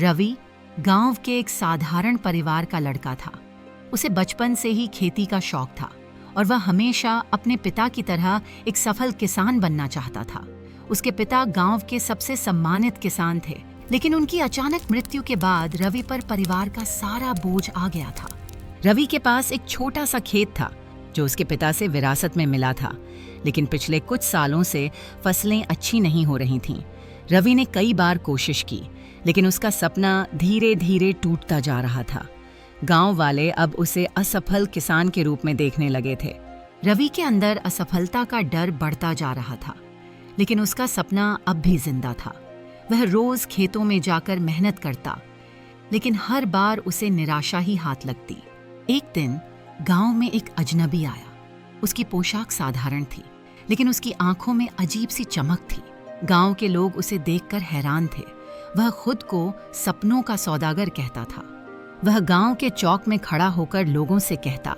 रवि गांव के एक साधारण परिवार का लड़का था। उसे बचपन से ही खेती का शौक था और वह हमेशा अपने पिता की तरह एक सफल किसान बनना चाहता था। उसके पिता गांव के सबसे सम्मानित किसान थे, लेकिन उनकी अचानक मृत्यु के बाद रवि पर परिवार का सारा बोझ आ गया था। रवि के पास एक छोटा सा खेत था जो उसके पिता से विरासत में मिला था, लेकिन पिछले कुछ सालों से फसलें अच्छी नहीं हो रही थीं। रवि ने कई बार कोशिश की, लेकिन उसका सपना धीरे धीरे टूटता जा रहा था। गांव वाले अब उसे असफल किसान के रूप में देखने लगे थे। रवि के अंदर असफलता का डर बढ़ता जा रहा था, लेकिन उसका सपना अब भी जिंदा था। वह रोज खेतों में जाकर मेहनत करता, लेकिन हर बार उसे निराशा ही हाथ लगती। एक दिन गांव में एक अजनबी आया। उसकी पोशाक साधारण थी, लेकिन उसकी आंखों में अजीब सी चमक थी। गांव के लोग उसे देखकर हैरान थे। वह खुद को सपनों का सौदागर कहता था। वह गांव के चौक में खड़ा होकर लोगों से कहता,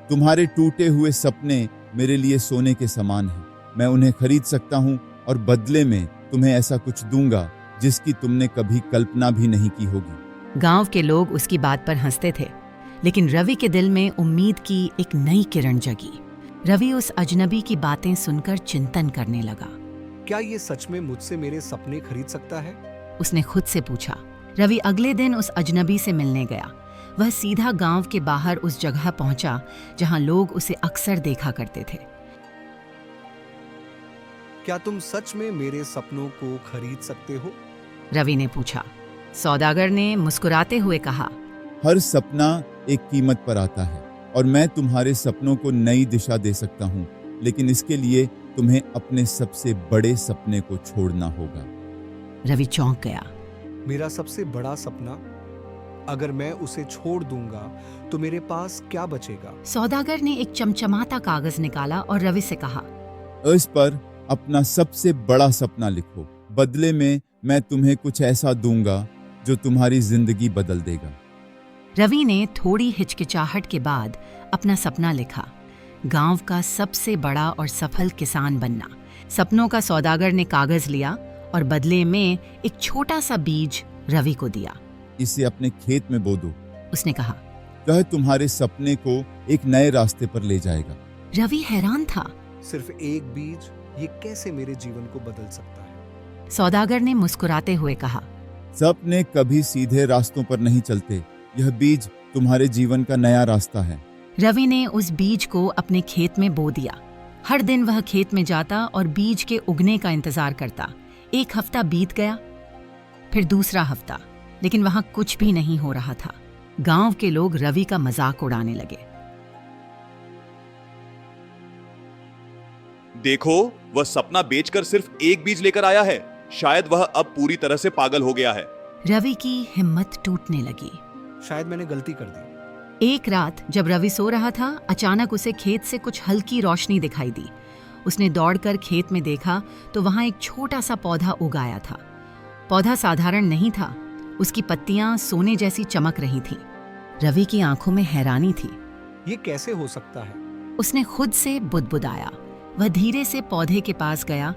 तुम्हारे टूटे हुए सपने मेरे लिए सोने के समान हैं। मैं उन्हें खरीद सकता हूँ और बदले में तुम्हें ऐसा कुछ दूंगा जिसकी तुमने कभी कल्पना भी नहीं की होगी। गांव के लोग उसकी बात पर हंसते थे, लेकिन रवि के दिल में उम्मीद की एक नई किरण जगी। रवि उस अजनबी की बातें सुनकर चिंतन करने लगा। क्या ये सच में मुझसे मेरे सपने खरीद सकता है? उसने खुद से पूछा। रवि अगले दिन उस अजनबी से मिलने गया। वह सीधा गांव के बाहर उस जगह पहुंचा जहां लोग उसे अक्सर देखा करते थे। क्या तुम सच में मेरे सपनों को खरीद सकते हो? रवि ने पूछा। सौदागर ने मुस्कुराते हुए कहा, हर सपना एक कीमत पर आता है और मैं तुम्हारे सपनों को नई दिशा दे सकता हूँ, लेकिन इसके लिए तुम्हें अपने सबसे बड़े सपने को छोड़ना होगा। रवि चौंक गया। मेरा सबसे बड़ा सपना, अगर मैं उसे छोड़ दूंगा तो मेरे पास क्या बचेगा? सौदागर ने एक चमचमाता कागज निकाला और रवि से कहा, इस पर अपना सबसे बड़ा सपना लिखो। बदले में मैं तुम्हें कुछ ऐसा दूंगा जो तुम्हारी जिंदगी बदल देगा। रवि ने थोड़ी हिचकिचाहट के बाद अपना सपना लिखा, गांव का सबसे बड़ा और सफल किसान बनना। सपनों का सौदागर ने कागज लिया और बदले में एक छोटा सा बीज रवि को दिया। इसे अपने खेत में बो दो, उसने कहा। वह तुम्हारे सपने को एक नए रास्ते पर ले जाएगा। रवि हैरान था। सिर्फ एक बीज, ये कैसे मेरे जीवन को बदल सकता है? सौदागर ने मुस्कुराते हुए कहा, सपने कभी सीधे रास्तों पर नहीं चलते। यह बीज तुम्हारे जीवन का नया रास्ता है। रवि ने उस बीज को अपने खेत में बो दिया। हर दिन वह खेत में जाता और बीज के उगने का इंतजार करता। एक हफ्ता बीत गया, फिर दूसरा हफ्ता, लेकिन वहां कुछ भी नहीं हो रहा था। गांव के लोग रवि का मजाक उड़ाने लगे। देखो, वह सपना बेचकर सिर्फ एक बीज लेकर आया है। शायद वह अब पूरी तरह से पागल हो गया है। रवि की हिम्मत टूटने लगी। शायद मैंने गलती कर दी। एक रात जब रवि सो रहा था, अचानक उसे खेत से कुछ हल्की रोशनी दिखाई दी। उसने दौड़कर खेत में देखा तो वहां एक छोटा सा पौधा उगाया था। पौधा साधारण नहीं था, उसकी पत्तियां सोने जैसी चमक रही थीं। रवि की आंखों में हैरानी थी। ये कैसे हो सकता है? उसने खुद से बुदबुदाया। वह धीरे से पौधे के पास गया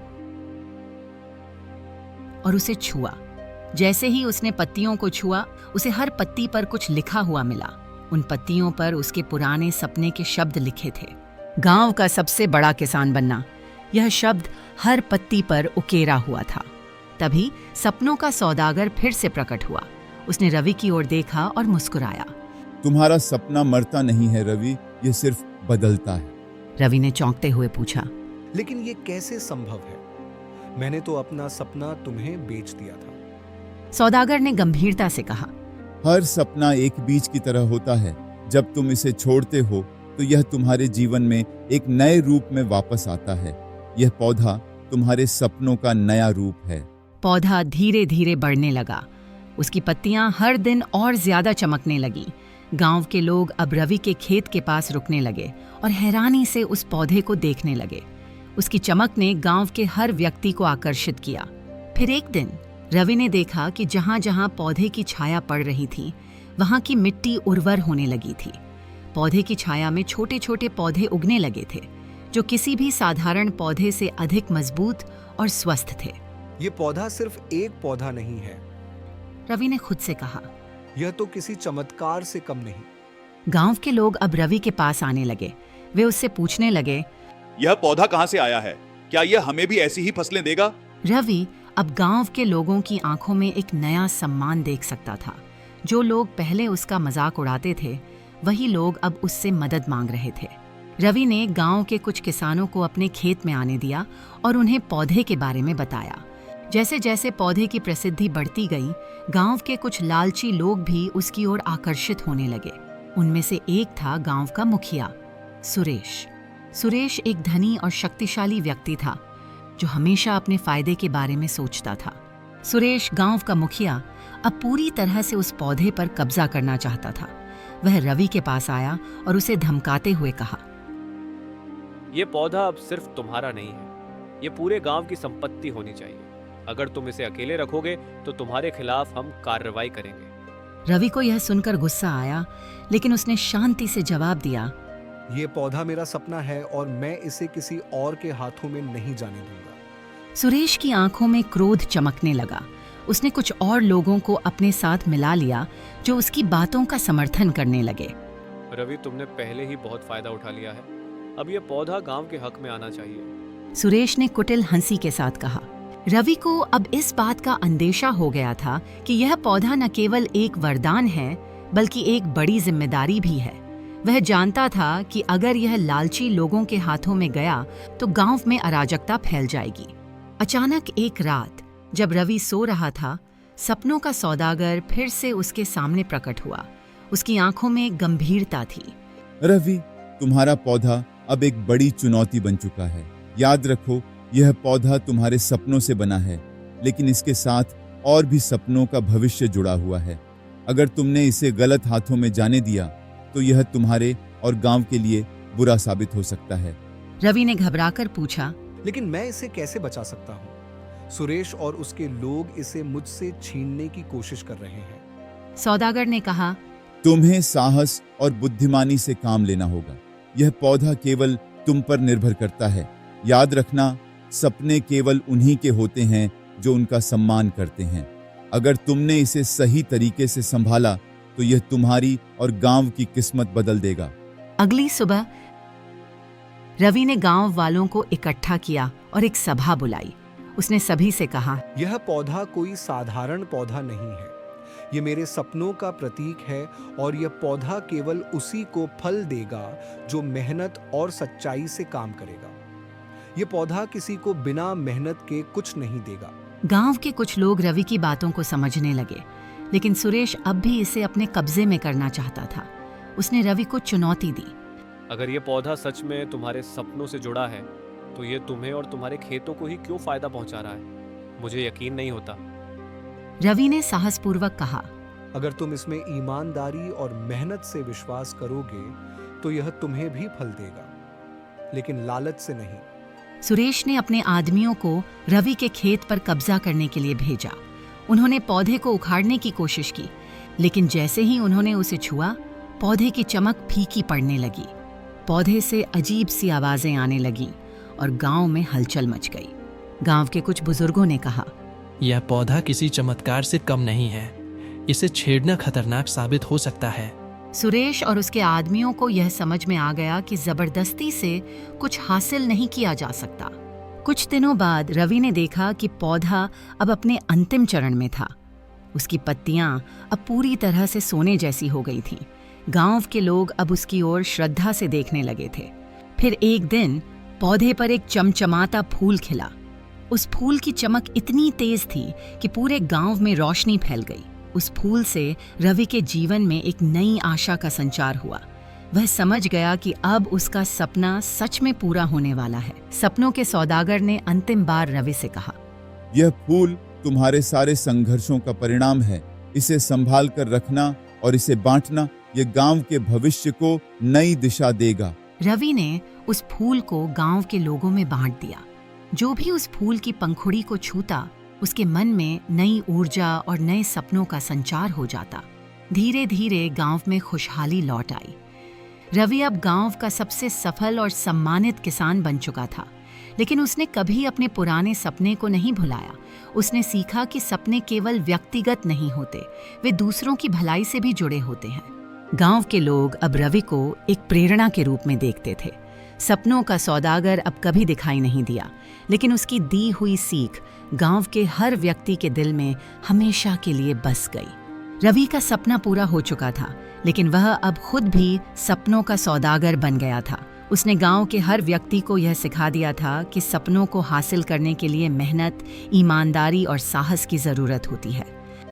और उसे छुआ। जैसे ही उसने पत्तियों को छुआ, उसे हर पत्ती पर कुछ लिखा हुआ मिला। उन पत्तियों पर उसके पुराने सपने के शब्द लिखे थे। गांव का सबसे बड़ा किसान बनना। यह शब्द हर पत्ती पर उकेरा हुआ था। तभी सपनों का सौदागर फिर से प्रकट हुआ। उसने रवि की ओर देखा और मुस्कुराया। तुम्हारा सपना मरता नहीं है रवि, यह सिर्फ बदलता है। रवि ने चौंकते हुए पूछा, लेकिन ये कैसे संभव है? मैंने तो अपना सपना तुम्हें बेच दिया था। सौदागर ने गंभीरता से कहा, हर सपना एक बीज की तरह होता है। जब तुम इसे छोड़ते हो तो यह तुम्हारे जीवन में एक नए रूप में वापस आता है। यह पौधा तुम्हारे सपनों का नया रूप है। पौधा धीरे धीरे बढ़ने लगा। उसकी पत्तियां हर दिन और ज्यादा चमकने लगीं। गांव के लोग अब रवि के खेत के पास रुकने लगे और हैरानी से उस पौधे को देखने लगे। उसकी चमक ने गांव के हर व्यक्ति को आकर्षित किया। फिर एक दिन रवि ने देखा कि जहां जहां पौधे की छाया पड़ रही थी, वहां की मिट्टी उर्वर होने लगी थी। पौधे की छाया में छोटे छोटे पौधे उगने लगे थे, जो किसी भी साधारण पौधे से अधिक मजबूत और स्वस्थ थे। ये पौधा सिर्फ एक पौधा नहीं है, रवि ने खुद से कहा। यह तो किसी चमत्कार से कम नहीं। गांव के लोग अब रवि के पास आने लगे। वे उससे पूछने लगे, यह पौधा कहां से आया है? क्या यह हमें भी ऐसी ही फसलें देगा? रवि अब गांव के लोगों की आंखों में एक नया सम्मान देख सकता था। जो लोग पहले उसका मजाक उड़ाते थे, वही लोग अब उससे मदद मांग रहे थे। रवि ने गांव के कुछ किसानों को अपने खेत में आने दिया और उन्हें पौधे के बारे में बताया। जैसे जैसे पौधे की प्रसिद्धि बढ़ती गई, गांव के कुछ लालची लोग भी उसकी ओर आकर्षित होने लगे। उनमें से एक था गांव का मुखिया, सुरेश। सुरेश एक धनी और शक्तिशाली व्यक्ति था, जो हमेशा अपने फायदे के बारे में सोचता था। सुरेश, गांव का मुखिया, अब पूरी तरह से उस पौधे पर कब्जा करना चाहता था। वह रवि के पास आया और उसे धमकाते हुए कहा, ये पौधा अब सिर्फ तुम्हारा नहीं है, ये पूरे गांव की संपत्ति होनी चाहिए। अगर तुम इसे अकेले रखोगे तो तुम्हारे खिलाफ हम कार्रवाई करेंगे। रवि को यह सुनकर गुस्सा आया, लेकिन उसने शांति से जवाब दिया, ये पौधा मेरा सपना है और मैं इसे किसी और के हाथों में नहीं जाने दूंगा। सुरेश की आंखों में क्रोध चमकने लगा। उसने कुछ और लोगों को अपने साथ मिला लिया, जो उसकी बातों का समर्थन करने लगे। रवि, तुमने पहले ही बहुत फायदा उठा लिया है, अब ये पौधा गांव के हक में आना चाहिए। सुरेश ने कुटिल हंसी के साथ कहा। रवि को अब इस बात का अंदेशा हो गया था कि यह पौधा न केवल एक वरदान है, बल्कि एक बड़ी जिम्मेदारी भी है। वह जानता था कि अगर यह लालची लोगों के हाथों में गया तो गांव में अराजकता फैल जाएगी। अचानक एक रात, जब रवि सो रहा था, सपनों का सौदागर फिर से उसके सामने प्रकट हुआ। उसकी आंखों में गंभीरता थी। रवि, तुम्हारा पौधा अब एक बड़ी चुनौती बन चुका है। याद रखो, यह पौधा तुम्हारे सपनों से बना है, लेकिन इसके साथ और भी सपनों का भविष्य जुड़ा हुआ है। अगर तुमने इसे गलत हाथों में जाने दिया तो यह तुम्हारे और गांव के लिए बुरा साबित हो सकता है। रवि ने घबराकर पूछा, लेकिन मैं इसे कैसे बचा सकता हूँ? सुरेश और उसके लोग इसे मुझसे छीनने की कोशिश कर रहे हैं। सौदागर ने कहा, तुम्हें साहस और बुद्धिमानी से काम लेना होगा। यह पौधा केवल तुम पर निर्भर करता है। याद रखना, सपने केवल उन्हीं के होते हैं जो उनका सम्मान करते हैं। अगर तुमने इसे सही तरीके से संभाला तो यह तुम्हारी और गांव की किस्मत बदल देगा। अगली सुबह रवि ने गांव वालों को इकट्ठा किया और एक सभा बुलाई। उसने सभी से कहा, यह पौधा कोई साधारण पौधा नहीं है। ये मेरे सपनों का प्रतीक है और यह पौधा केवल उसी को फल देगा जो मेहनत और सच्चाई से काम करेगा। यह पौधा किसी को बिना मेहनत के कुछ नहीं देगा। गांव के कुछ लोग रवि की बातों को समझने लगे, लेकिन सुरेश अब भी इसे अपने कब्जे में करना चाहता था। उसने रवि को चुनौती दी, अगर ये पौधा सच में तुम्हारे सपनों से जुड़ा है तो ये तुम्हें और तुम्हारे खेतों को ही क्यों फायदा पहुंचा रहा है? मुझे यकीन नहीं होता। रवि ने साहसपूर्वक कहा, अगर तुम इसमें ईमानदारी और मेहनत से विश्वास करोगे तो यह तुम्हें भी फल देगा, लेकिन लालच से नहीं। सुरेश ने अपने आदमियों को रवि के खेत पर कब्जा करने के लिए भेजा। उन्होंने पौधे को उखाड़ने की कोशिश की, लेकिन जैसे ही उन्होंने उसे छुआ, पौधे की चमक फीकी पड़ने लगी। पौधे से अजीब सी आवाजें आने लगीं और गांव में हलचल मच गई। गांव के कुछ बुजुर्गों ने कहा, यह पौधा किसी चमत्कार से कम नहीं है। इसे छेड़ना खतरनाक साबित हो सकता है। सुरेश और उसके आदमियों को यह समझ में आ गया कि जबरदस्ती से कुछ हासिल नहीं किया जा सकता। कुछ दिनों बाद रवि ने देखा कि पौधा अब अपने अंतिम चरण में था। उसकी पत्तियां अब पूरी तरह से सोने जैसी हो गई थीं। गांव के लोग अब उसकी ओर श्रद्धा से देखने लगे थे। फिर एक दिन पौधे पर एक चमचमाता फूल खिला। उस फूल की चमक इतनी तेज थी कि पूरे गांव में रोशनी फैल गई। उस फूल से रवि के जीवन में एक नई आशा का संचार हुआ। वह समझ गया कि अब उसका सपना सच में पूरा होने वाला है। सपनों के सौदागर ने अंतिम बार रवि से कहा, यह फूल तुम्हारे सारे संघर्षों का परिणाम है। इसे संभाल कर रखना और इसे बांटना, यह गांव के भविष्य को नई दिशा देगा। रवि ने उस फूल को गांव के लोगों में बांट दिया। जो भी उस फूल की पंखुड़ी को छूता, उसके मन में नई ऊर्जा और नए सपनों का संचार हो जाता। धीरे धीरे गांव में खुशहाली लौट आई। रवि अब गांव का सबसे सफल और सम्मानित किसान बन चुका था। लेकिन उसने कभी अपने पुराने सपने को नहीं भुलाया। उसने सीखा कि सपने केवल व्यक्तिगत नहीं होते, वे दूसरों की भलाई से भी जुड़े होते हैं। गांव के लोग अब रवि को एक प्रेरणा के रूप में देखते थे। सपनों का सौदागर अब कभी दिखाई नहीं दिया, लेकिन उसकी दी हुई सीख गांव के हर व्यक्ति के दिल में हमेशा के लिए बस गई। रवि का सपना पूरा हो चुका था, लेकिन वह अब खुद भी सपनों का सौदागर बन गया था। उसने गांव के हर व्यक्ति को यह सिखा दिया था कि सपनों को हासिल करने के लिए मेहनत, ईमानदारी और साहस की जरूरत होती है।